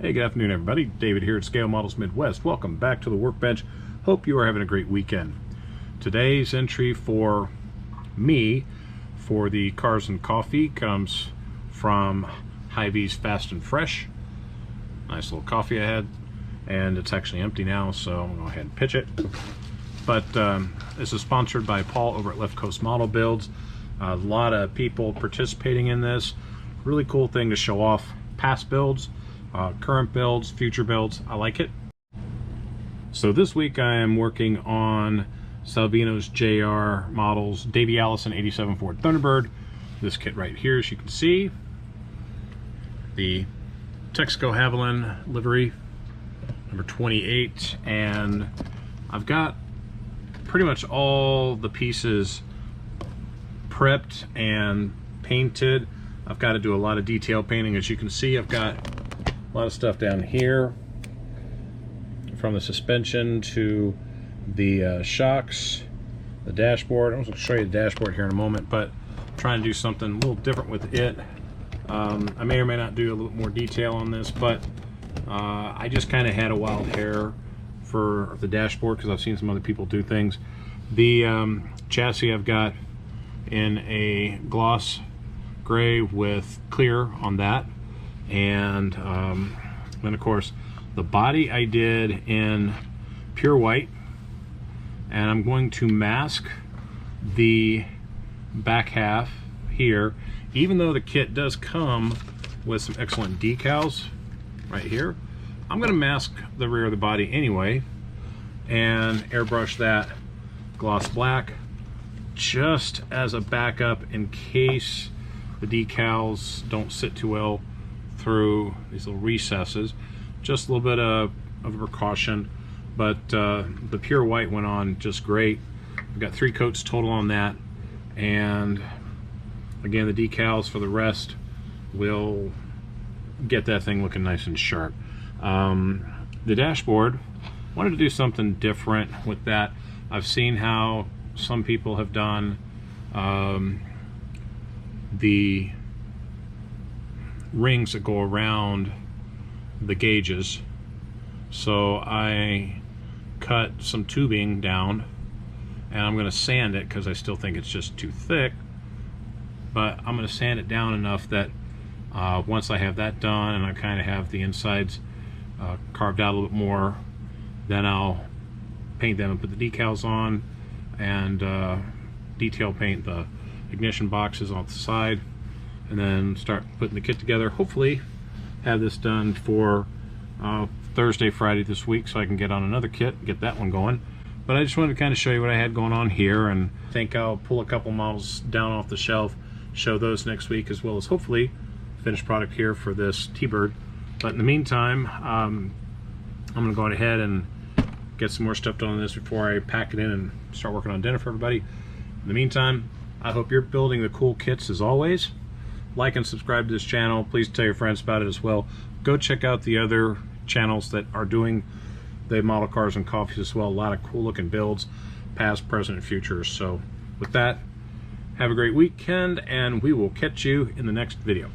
Hey, good afternoon, everybody. David here at Scale Models Midwest. Welcome back to the workbench. Hope you are having a great weekend. Today's entry for me for the Cars and Coffee comes from Hy-Vee's Fast and Fresh. Nice little coffee I had, and it's actually empty now, so I'm going to go ahead and pitch it. But this is sponsored by Paul over at Left Coast Model Builds. A lot of people participating in this. Really cool thing to show off past builds, current builds, future builds. I like it. So this week I am working on Salvinos JR models Davey Allison 87 Ford Thunderbird. This kit right here, as you can see, the Texaco Haviland livery, number 28, and I've got pretty much all the pieces prepped and painted. I've got to do a lot of detail painting. As you can see, I've got a lot of stuff down here, from the suspension to the shocks, the dashboard. I'm going to show you the dashboard here in a moment, but I'm trying to do something a little different with it. I may or may not do a little more detail on this, but I just kind of had a wild hair for the dashboard because I've seen some other people do things. The chassis I've got in a gloss gray with clear on that, and then of course the body I did in pure white, and I'm going to mask the back half here, even though the kit does come with some excellent decals right here. I'm going to mask the rear of the body anyway and airbrush that gloss black just as a backup in case the decals don't sit too well through these little recesses. Just a little bit of a precaution, but the pure white went on just great. I've got 3 coats total on that, and again, the decals for the rest will get that thing looking nice and sharp. The dashboard, wanted to do something different with that. I've seen how some people have done the rings that go around the gauges, so I cut some tubing down, and I'm going to sand it because I still think it's just too thick, but I'm going to sand it down enough that once I have that done and I kind of have the insides carved out a little bit more, then I'll paint them and put the decals on, and detail paint the ignition boxes off the side, and then start putting the kit together. Hopefully have this done for Thursday, Friday this week, so I can get on another kit, get that one going. But I just wanted to kind of show you what I had going on here, and I think I'll pull a couple models down off the shelf, show those next week, as well as hopefully finished product here for this T-Bird. But in the meantime, I'm going to go ahead and get some more stuff done on this before I pack it in and start working on dinner for everybody. In the meantime, I hope you're building the cool kits as always. Like and subscribe to this channel. Please tell your friends about it as well. Go check out the other channels that are doing the model cars and coffees as well. A lot of cool looking builds, past, present, and future. So with that, have a great weekend, and we will catch you in the next video.